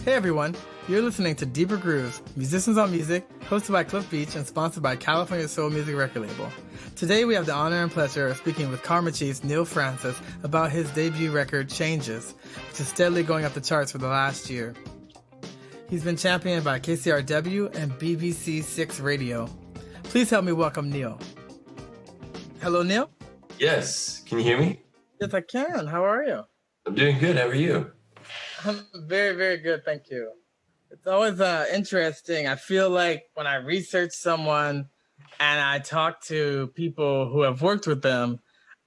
Hey everyone, you're listening to Deeper Grooves, Musicians on Music, hosted by Cliff Beach and sponsored by California Soul Music Record Label. Today we have the honor and pleasure of speaking with Karma Chief's Neil Francis about his debut record, Changes, which is steadily going up the charts for the last year. He's been championed by KCRW and BBC 6 Radio. Please help me welcome Neil. Hello, Neil? Yes. Can you hear me? Yes, I can. How are you? I'm doing good. How are you? I'm very, very good. Thank you. It's always interesting. I feel like when I research someone and I talk to people who have worked with them,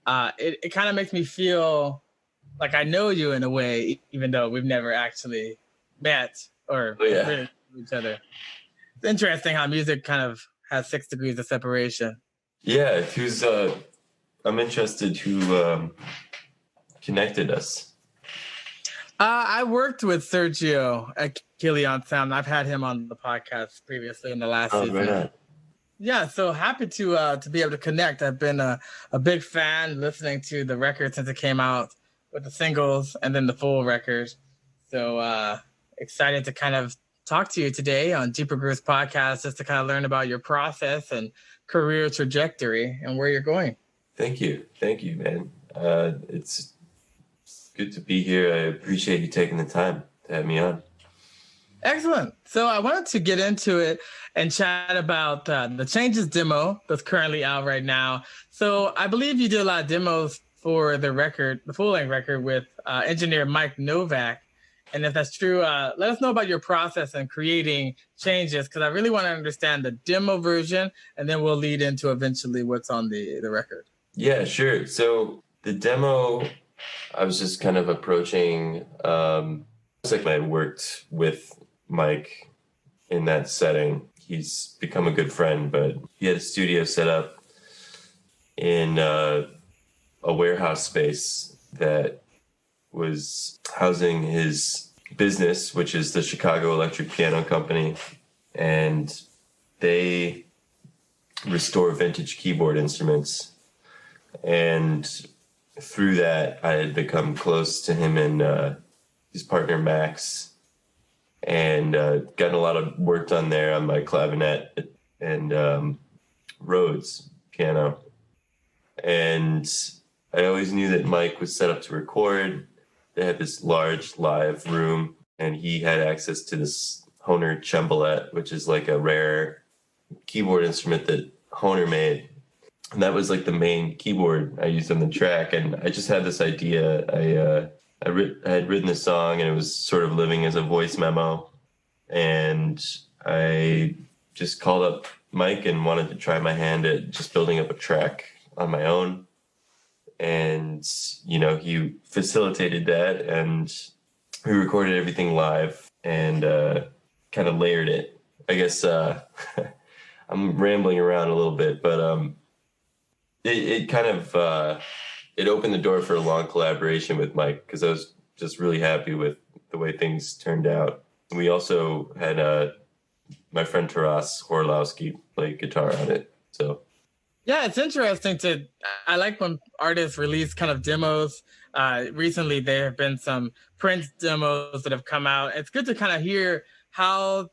it kind of makes me feel like I know you in a way, even though we've never actually met or really know each other. It's interesting how music kind of has 6 degrees of separation. Yeah. I'm interested who connected us. I worked with Sergio at Colemine Sound. I've had him on the podcast previously in the last season. Right. Yeah, so happy to be able to connect. I've been a big fan listening to the record since it came out with the singles and then the full record. So excited to kind of talk to you today on Deeper Grooves podcast just to kind of learn about your process and career trajectory and where you're going. Thank you, man. It's good to be here. I appreciate you taking the time to have me on. Excellent. So I wanted to get into it and chat about the Changes demo that's currently out right now. So I believe you did a lot of demos for the record, the full-length record with engineer Mike Novak. And if that's true, let us know about your process in creating Changes, because I really want to understand the demo version, and then we'll lead into eventually what's on the record. Yeah, sure. So the demo, I was just kind of approaching, it's like I worked with Mike in that setting. He's become a good friend, but he had a studio set up in a warehouse space that was housing his business, which is the Chicago Electric Piano Company. And they restore vintage keyboard instruments. And through that, I had become close to him and his partner, Max, and gotten a lot of work done there on my clavinet and Rhodes piano. And I always knew that Mike was set up to record. They had this large live room, and he had access to this Hohner cembalette, which is like a rare keyboard instrument that Hohner made. And that was like the main keyboard I used on the track. And I just had this idea. I had written this song, and it was sort of living as a voice memo. And I just called up Mike and wanted to try my hand at just building up a track on my own. And, he facilitated that, and we recorded everything live and kind of layered it. I guess I'm rambling around a little bit, but it kind of it opened the door for a long collaboration with Mike, because I was just really happy with the way things turned out. We also had my friend Taras Horlowski play guitar on it. So yeah, it's interesting I like when artists release kind of demos. Recently, there have been some Prince demos that have come out. It's good to kind of hear how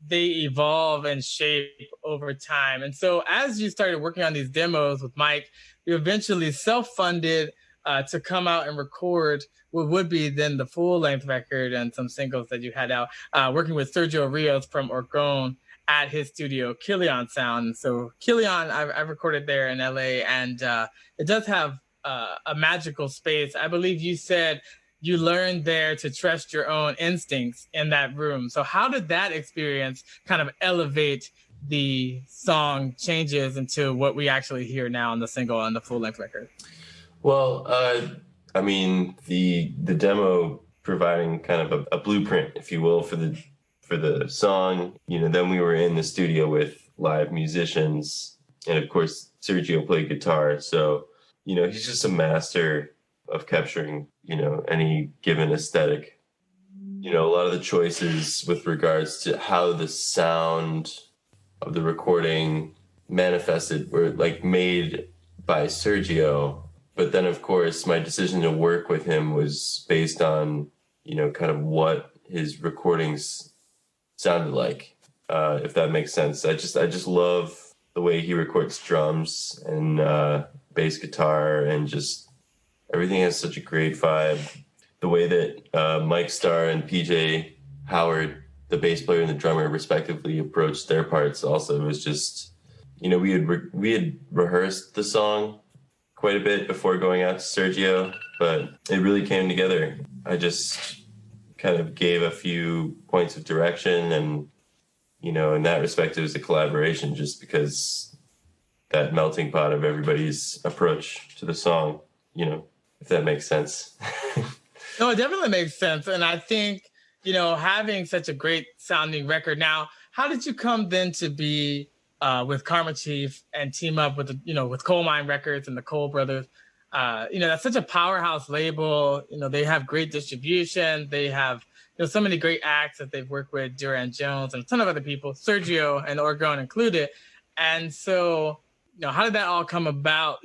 they evolve and shape over time. And so as you started working on these demos with Mike, you eventually self-funded to come out and record what would be then the full-length record and some singles that you had out, working with Sergio Rios from Orchestra at his studio, Colemine Sound. So Colemine, I've recorded there in LA, and it does have a magical space. I believe you said you learned there to trust your own instincts in that room. So how did that experience kind of elevate the song Changes into what we actually hear now on the single on the full-length record? Well, the demo providing kind of a blueprint, if you will, for the song. Then we were in the studio with live musicians, and of course Sergio played guitar. So, he's just a master of capturing, any given aesthetic. A lot of the choices with regards to how the sound of the recording manifested were like made by Sergio. But then, of course, my decision to work with him was based on, kind of what his recordings sounded like, if that makes sense. I just love the way he records drums and bass guitar, and just everything has such a great vibe. The way that Mike Starr and PJ Howard, the bass player and the drummer, respectively, approached their parts also was just, we had rehearsed the song quite a bit before going out to Sergio, but it really came together. I just kind of gave a few points of direction, and in that respect, it was a collaboration, just because that melting pot of everybody's approach to the song, if that makes sense. No, it definitely makes sense. And I think, having such a great sounding record. Now, how did you come then to be with Karma Chief and team up with, with Colemine Records and the Cole brothers? That's such a powerhouse label. They have great distribution. They have, so many great acts that they've worked with, Duran Jones and a ton of other people, Sergio and Orgon included. And so, how did that all come about,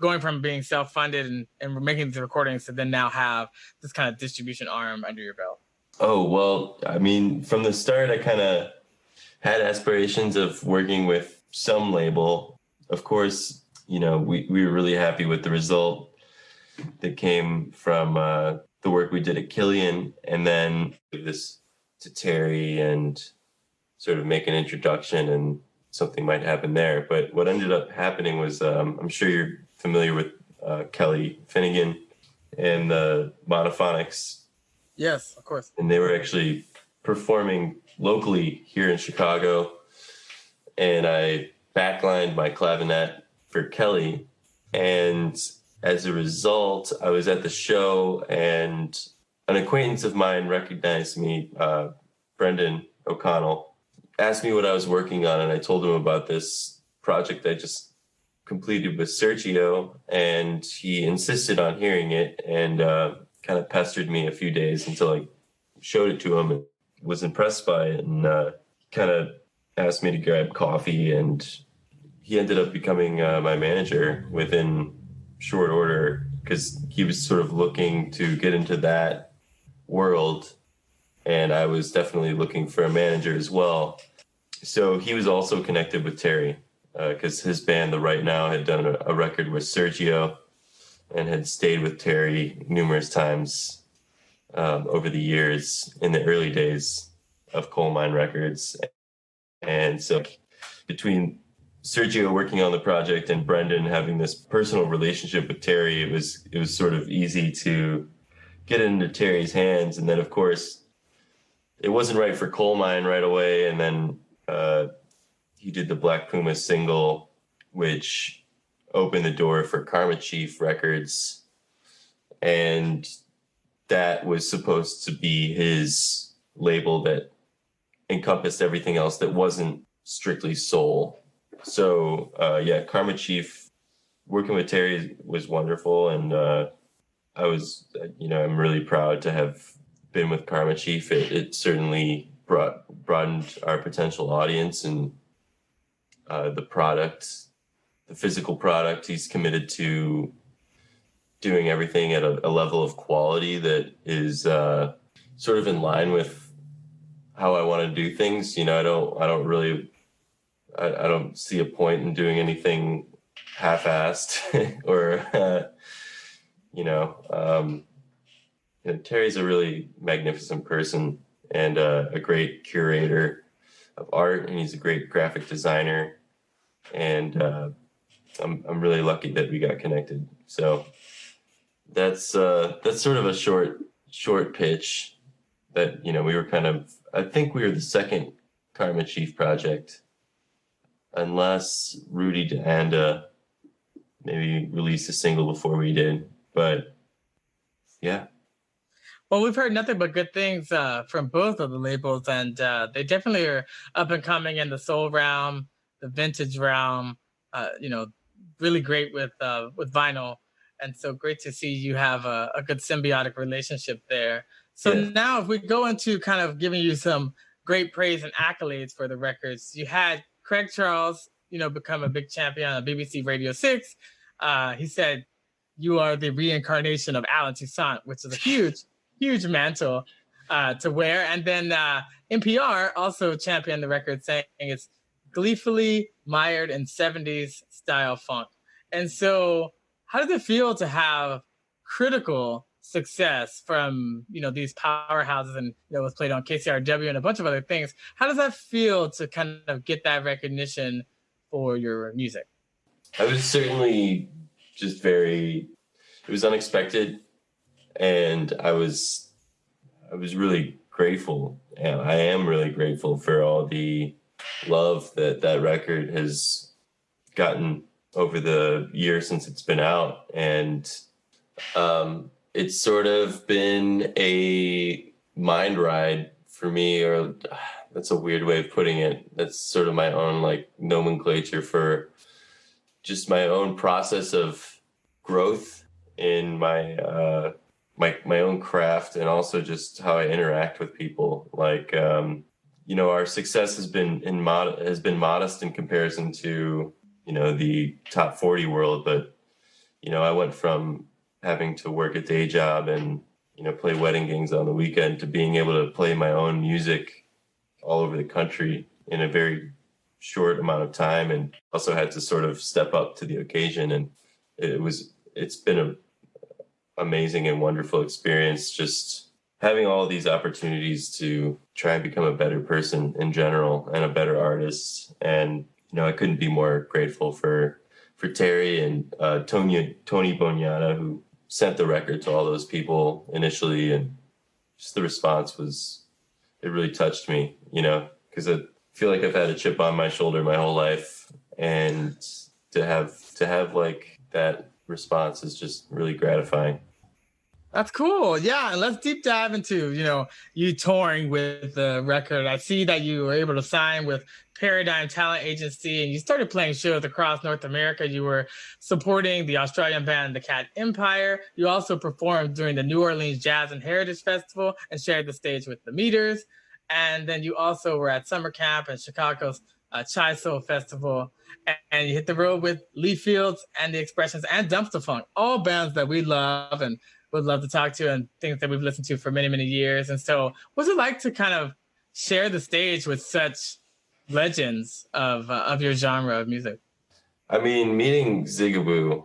going from being self-funded and making these recordings to then now have this kind of distribution arm under your belt? Oh, well, I mean, from the start, I kind of had aspirations of working with some label. Of course, we were really happy with the result that came from the work we did at Killian, and then this to Terry and sort of make an introduction, and something might happen there. But what ended up happening was, I'm sure you're familiar with Kelly Finnegan and the Monophonics. Yes, of course. And they were actually performing locally here in Chicago, and I backlined my clavinet for Kelly, and as a result, I was at the show, and an acquaintance of mine recognized me, Brendan O'Connell, asked me what I was working on, and I told him about this project I just completed with Sergio, and he insisted on hearing it, and kind of pestered me a few days until I showed it to him and was impressed by it, and kind of asked me to grab coffee, and he ended up becoming my manager within short order, because he was sort of looking to get into that world, and I was definitely looking for a manager as well. So he was also connected with Terry, because his band, The Right Now, had done a record with Sergio and had stayed with Terry numerous times over the years in the early days of Colemine Records. And so between Sergio working on the project and Brendan having this personal relationship with Terry, it was sort of easy to get into Terry's hands. And then, of course, it wasn't right for Colemine right away. And then he did the Black Puma single, which opened the door for Karma Chief Records. And that was supposed to be his label that encompassed everything else that wasn't strictly soul. So, Karma Chief, working with Terry was wonderful. And I was, I'm really proud to have been with Karma Chief. It certainly broadened our potential audience, and the product, the physical product. He's committed to doing everything at a level of quality that is sort of in line with how I want to do things. I don't see a point in doing anything half-assed or, Terry's a really magnificent person and a great curator of art, and he's a great graphic designer. And I'm really lucky that we got connected. So that's sort of a short pitch that, we were I think we were the second Karma Chief project, unless Rudy DeAnda maybe released a single before we did. But yeah. Well, we've heard nothing but good things from both of the labels, and they definitely are up and coming in the soul realm, the vintage realm. Really great with vinyl, and so great to see you have a good symbiotic relationship there. So Now, if we go into kind of giving you some great praise and accolades for the records, you had Craig Charles, become a big champion on BBC Radio 6. He said you are the reincarnation of Alan Toussaint, which is a huge mantle. to wear. And then NPR also championed the record, saying it's gleefully mired in 70s style funk. And so, how does it feel to have critical success from these powerhouses, and it was played on KCRW and a bunch of other things? How does that feel to kind of get that recognition for your music? I was certainly just it was unexpected, and I was really grateful, and I am really grateful for all the love that record has gotten over the years since it's been out. And it's sort of been a mind ride for me, or that's a weird way of putting it. That's sort of my own like nomenclature for just my own process of growth in my my own craft, and also just how I interact with people. Like our success has been modest in comparison to the top 40 world, but I went from having to work a day job and play wedding gigs on the weekend to being able to play my own music all over the country in a very short amount of time, and also had to sort of step up to the occasion. And it's been an amazing and wonderful experience, just having all these opportunities to try and become a better person in general and a better artist. And I couldn't be more grateful for Terry and Tony Boniana, who sent the record to all those people initially, and just the response it really touched me, because I feel like I've had a chip on my shoulder my whole life, and to have like that response is just really gratifying. That's cool. Yeah, and let's deep dive into, you touring with the record. I see that you were able to sign with Paradigm Talent Agency, and you started playing shows across North America. You were supporting the Australian band The Cat Empire. You also performed during the New Orleans Jazz and Heritage Festival and shared the stage with the Meters. And then you also were at summer camp and Chicago's Chai Soul Festival. And you hit the road with Lee Fields and The Expressions and Dumpster Funk, all bands that we love and would love to talk to, and things that we've listened to for many, many years. And so what's it like to kind of share the stage with such legends of your genre of music? I mean, meeting Zigaboo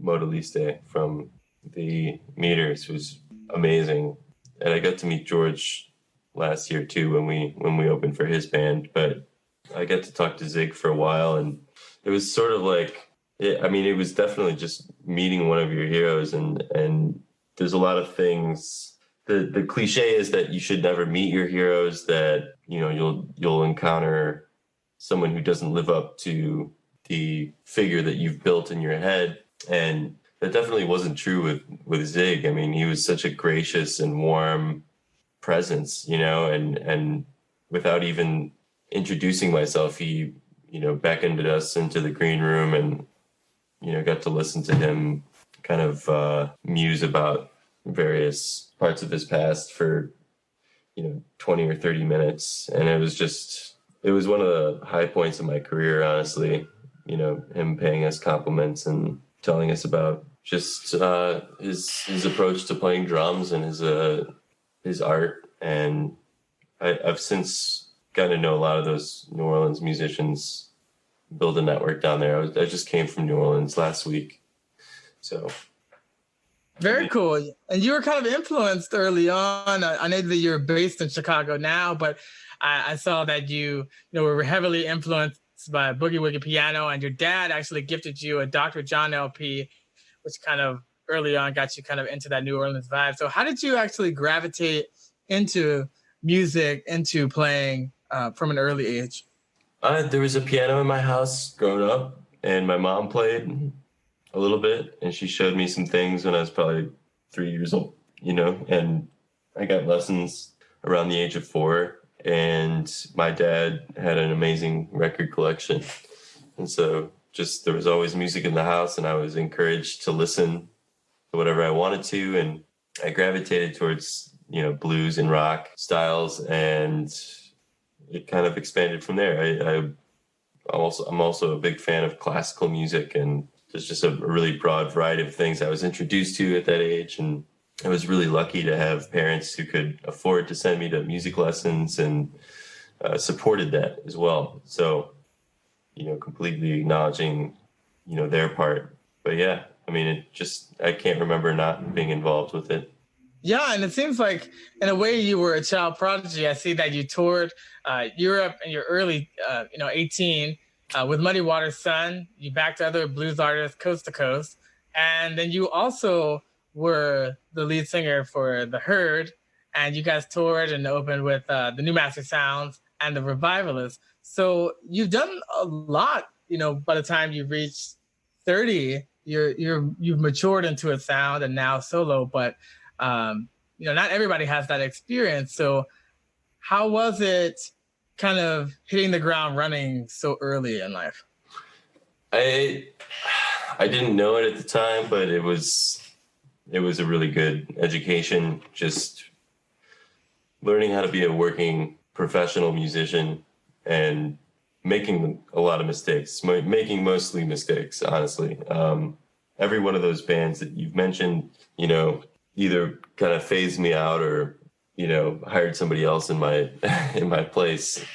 Modaliste from the Meters was amazing. And I got to meet George last year too when we opened for his band. But I got to talk to Zig for a while, and it was sort of like, it was definitely just meeting one of your heroes, and there's a lot of things. The cliche is that you should never meet your heroes, that you'll encounter someone who doesn't live up to the figure that you've built in your head. And that definitely wasn't true with Zig. I mean, he was such a gracious and warm presence, and without even introducing myself, he beckoned us into the green room, and got to listen to him kind of muse about various parts of his past for 20 or 30 minutes. And it was one of the high points of my career, honestly. Him paying us compliments and telling us about just his approach to playing drums and his art. And I've since gotten to know a lot of those New Orleans musicians, build a network down there. I just came from New Orleans last week. So very cool. And you were kind of influenced early on. I know that you're based in Chicago now, but I saw that you were heavily influenced by Boogie Woogie Piano, and your dad actually gifted you a Dr. John LP, which kind of early on got you kind of into that New Orleans vibe. So how did you actually gravitate into music, into playing from an early age? There was a piano in my house growing up, and my mom played a little bit, and she showed me some things when I was probably 3 years old, and I got lessons around the age of 4. And my dad had an amazing record collection. And so just there was always music in the house, and I was encouraged to listen to whatever I wanted to. And I gravitated towards, blues and rock styles, and it kind of expanded from there. I'm also a big fan of classical music, and there's just a really broad variety of things I was introduced to at that age. And I was really lucky to have parents who could afford to send me to music lessons and supported that as well. So, completely acknowledging, their part. But yeah, I mean, I can't remember not being involved with it. Yeah, and it seems like in a way you were a child prodigy. I see that you toured Europe in your early, 18 with Muddy Waters' Son. You backed other blues artists coast to coast, and then you also were the lead singer for The Herd, and you guys toured and opened with the New Master Sounds and the Revivalists. So you've done a lot. By the time you reached 30, you've matured into a sound and now solo, but not everybody has that experience. So how was it kind of hitting the ground running so early in life? I didn't know it at the time, but it was a really good education, just learning how to be a working professional musician and making a lot of mistakes, making mostly mistakes, honestly. Every one of those bands that you've mentioned, either kind of phased me out or, hired somebody else in my in my place,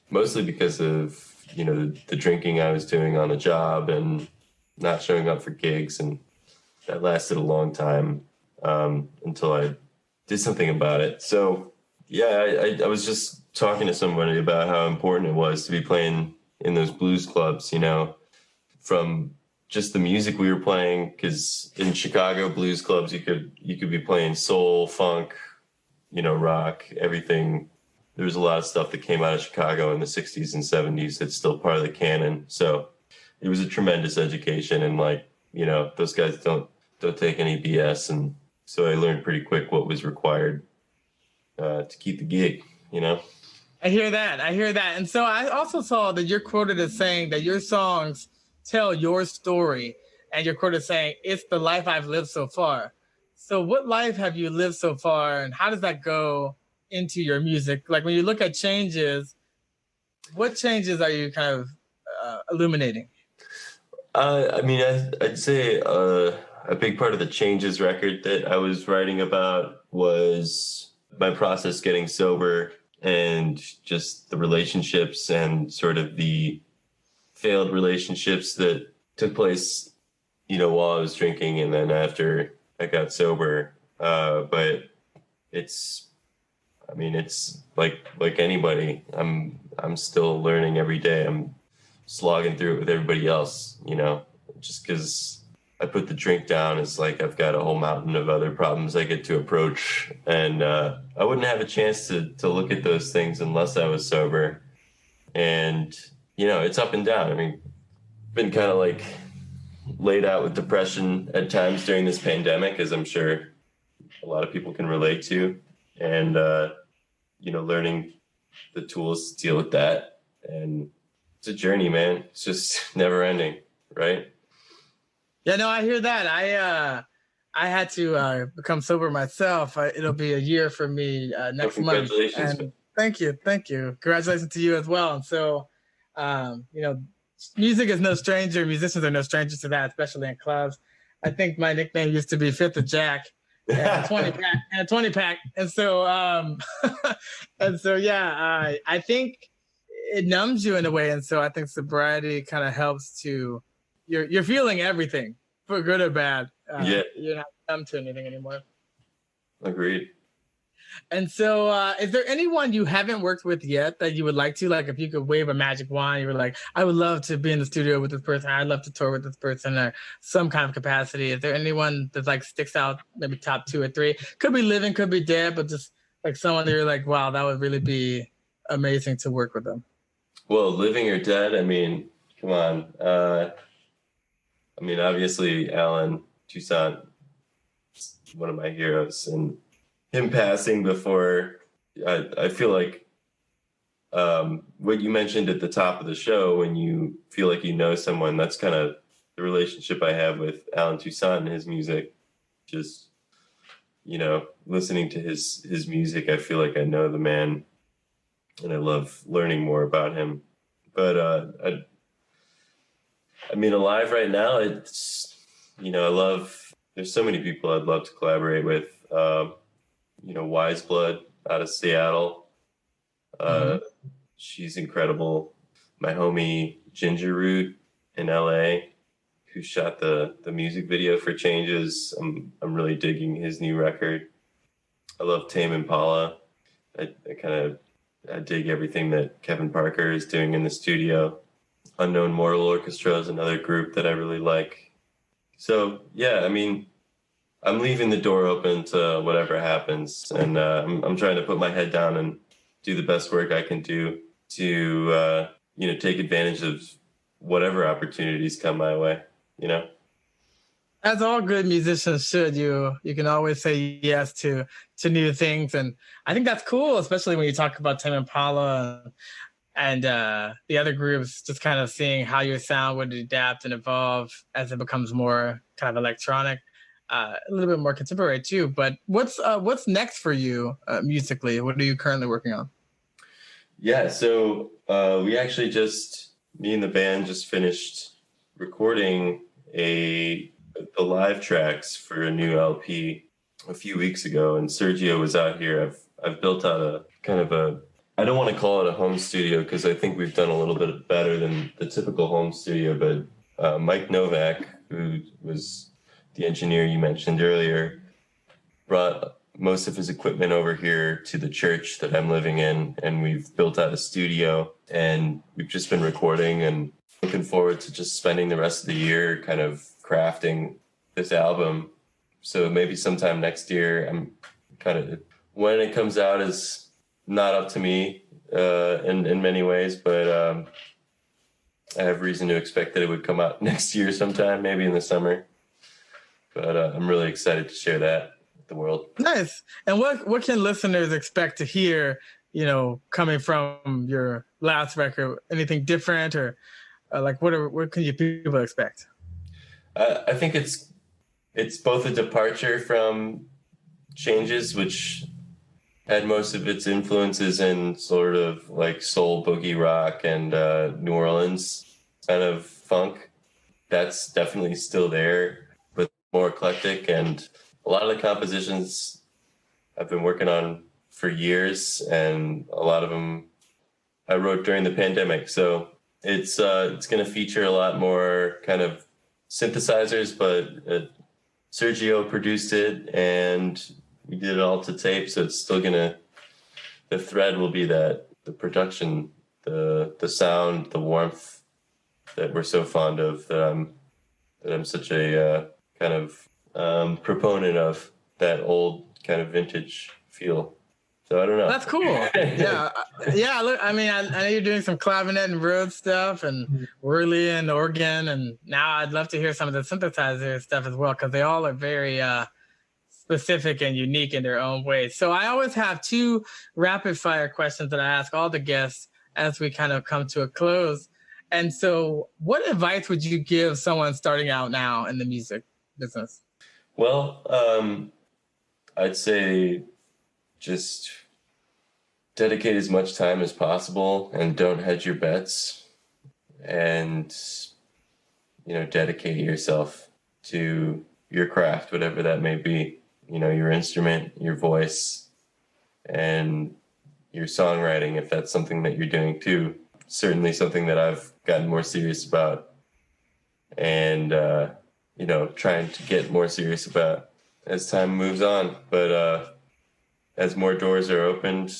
mostly because of, the drinking I was doing on the job and not showing up for gigs. And that lasted a long time until I did something about it. So, yeah, I was just talking to somebody about how important it was to be playing in those blues clubs, from just the music we were playing, because in Chicago blues clubs you could be playing soul, funk, rock, everything. There was a lot of stuff that came out of Chicago in the 60s and 70s that's still part of the canon. So it was a tremendous education, and those guys don't take any BS, and so I learned pretty quick what was required to keep the gig. I hear that. And so I also saw that you're quoted as saying that your songs tell your story, and you're quoted saying, "It's the life I've lived so far." So what life have you lived so far, and how does that go into your music? Like when you look at changes, what changes are you kind of illuminating? I'd say a big part of the Changes record that I was writing about was my process getting sober, and just the relationships and sort of the failed relationships that took place, while I was drinking and then after I got sober. But it's like anybody. I'm still learning every day. I'm slogging through it with everybody else, just because I put the drink down, it's like I've got a whole mountain of other problems I get to approach. And I wouldn't have a chance to look at those things unless I was sober. And, it's up and down. I mean, been kind of like laid out with depression at times during this pandemic, as I'm sure a lot of people can relate to. And, learning the tools to deal with that. And it's a journey, man. It's just never ending, right? Yeah, no, I hear that. I had to become sober myself. It'll be a year for me next month. Congratulations. And thank you. Congratulations to you as well. And so, music is no stranger. Musicians are no strangers to that, especially in clubs. I think my nickname used to be Fifth of Jack. And a 20 pack. And so, yeah, I think it numbs you in a way. And so I think sobriety kind of helps to, you're feeling everything for good or bad. Yeah. You're not numb to anything anymore. Agreed. And so, is there anyone you haven't worked with yet that you would like to? Like, if you could wave a magic wand, you were like, I would love to be in the studio with this person. I'd love to tour with this person, or some kind of capacity. Is there anyone that like sticks out, maybe top 2 or 3? Could be living, could be dead, but just like someone that you're like, wow, that would really be amazing to work with them. Well, living or dead, I mean, come on. Obviously, Alan Toussaint is one of my heroes, and him passing before, I feel like what you mentioned at the top of the show, when you feel like you know someone, that's kind of the relationship I have with Alan Toussaint and his music. Just, listening to his music, I feel like I know the man, and I love learning more about him. But alive right now, it's, I love there's so many people I'd love to collaborate with. Wise Blood out of Seattle. Mm-hmm. She's incredible. My homie Ginger Root in LA, who shot the music video for Changes. I'm really digging his new record. I love Tame Impala. I dig everything that Kevin Parker is doing in the studio. Unknown Mortal Orchestra is another group that I really like. So yeah, I mean, I'm leaving the door open to whatever happens, and I'm trying to put my head down and do the best work I can do to take advantage of whatever opportunities come my way. You know. As all good musicians should, you can always say yes to new things, and I think that's cool, especially when you talk about Tame Impala and the other groups. Just kind of seeing how your sound would adapt and evolve as it becomes more kind of electronic, a little bit more contemporary too. But what's next for you musically? What are you currently working on? Yeah, so me and the band just finished recording the live tracks for a new LP a few weeks ago, and Sergio was out here. I've built out a kind of I don't want to call it a home studio because I think we've done a little bit better than the typical home studio, but Mike Novak, who was the engineer you mentioned earlier, brought most of his equipment over here to the church that I'm living in, and we've built out a studio, and we've just been recording and looking forward to just spending the rest of the year kind of crafting this album. So maybe sometime next year. I'm kind of, when it comes out is not up to me in many ways, but I have reason to expect that it would come out next year sometime, maybe in the summer. But I'm really excited to share that with the world. Nice. And what can listeners expect to hear, coming from your last record? Anything different, or like what can you people expect? I think it's both a departure from Changes, which had most of its influences in sort of like soul, boogie rock, and New Orleans kind of funk. That's definitely still there, but more eclectic. And a lot of the compositions I've been working on for years, and a lot of them I wrote during the pandemic. So it's going to feature a lot more kind of synthesizers, but Sergio produced it, and we did it all to tape. So it's still the thread will be that the production, the sound, the warmth that we're so fond of, that I'm such a kind of proponent of, that old kind of vintage feel. So I don't know. That's cool. Yeah. Yeah. Look, I mean, I know you're doing some clavinet and Rhodes stuff and Whirly and organ. And now I'd love to hear some of the synthesizer stuff as well, because they all are very specific and unique in their own ways. So I always have two rapid fire questions that I ask all the guests as we kind of come to a close. And so what advice would you give someone starting out now in the music business? Well, I'd say just dedicate as much time as possible and don't hedge your bets, and dedicate yourself to your craft, whatever that may be, your instrument, your voice, and your songwriting, if that's something that you're doing too. Certainly something that I've gotten more serious about, and trying to get more serious about as time moves on. But as more doors are opened,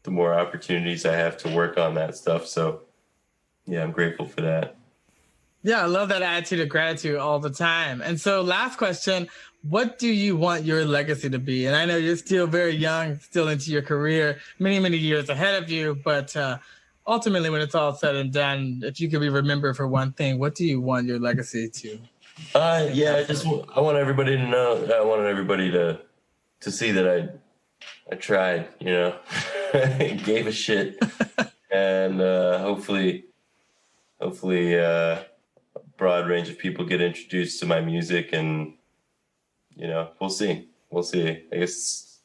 the more opportunities I have to work on that stuff. So yeah, I'm grateful for that. Yeah, I love that attitude of gratitude all the time. And so last question, what do you want your legacy to be? And I know you're still very young, still into your career, many, many years ahead of you. But ultimately, when it's all said and done, if you could be remembered for one thing, what do you want your legacy to? I want everybody to know. I wanted everybody to see that I tried, gave a shit, and hopefully a broad range of people get introduced to my music, and we'll see. I guess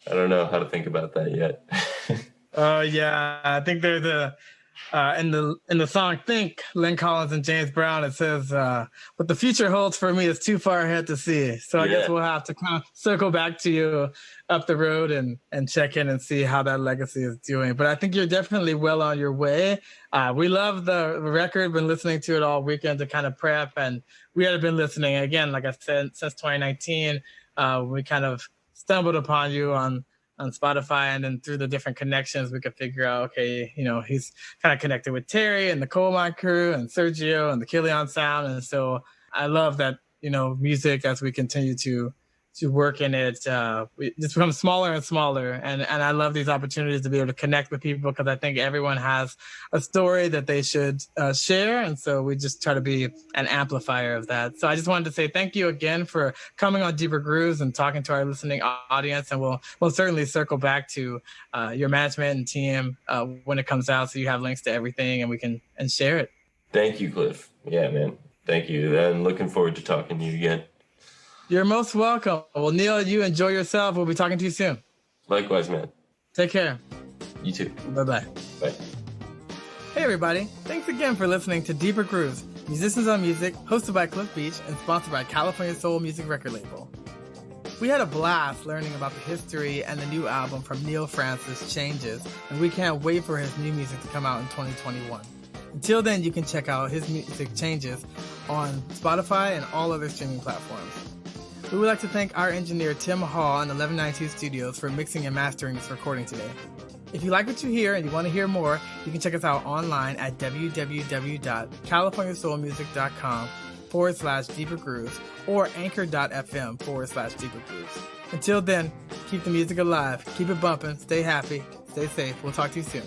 I don't know how to think about that yet. Oh yeah, I think there's in the song "Think," Lynn Collins and James Brown, it says, "What the future holds for me is too far ahead to see." So I guess we'll have to kind of circle back to you up the road and check in and see how that legacy is doing. But I think you're definitely well on your way. We love the record. Been listening to it all weekend to kind of prep, and we had been listening again, like I said, since 2019. We kind of stumbled upon you on Spotify, and then through the different connections, we could figure out, okay, he's kind of connected with Terry and the Colemine crew and Sergio and the Killian sound. And so I love that, music, as we continue to work in it, it just becomes smaller and smaller. And I love these opportunities to be able to connect with people, because I think everyone has a story that they should share. And so we just try to be an amplifier of that. So I just wanted to say thank you again for coming on Deeper Grooves and talking to our listening audience. And we'll certainly circle back to your management and team when it comes out, so you have links to everything and we can share it. Thank you, Cliff. Yeah, man. Thank you. And looking forward to talking to you again. You're most welcome. Well, Neil, you enjoy yourself. We'll be talking to you soon. Likewise, man. Take care. You too. Bye-bye. Bye. Hey, everybody. Thanks again for listening to Deeper Grooves, Musicians on Music, hosted by Cliff Beach and sponsored by California Soul Music Record Label. We had a blast learning about the history and the new album from Neil Francis, Changes, and we can't wait for his new music to come out in 2021. Until then, you can check out his music, Changes, on Spotify and all other streaming platforms. We would like to thank our engineer Tim Hall and 1192 Studios for mixing and mastering this recording today. If you like what you hear and you want to hear more, you can check us out online at www.californiasoulmusic.com/Deeper Grooves or anchor.fm/Deeper Grooves. Until then, keep the music alive, keep it bumping, stay happy, stay safe. We'll talk to you soon.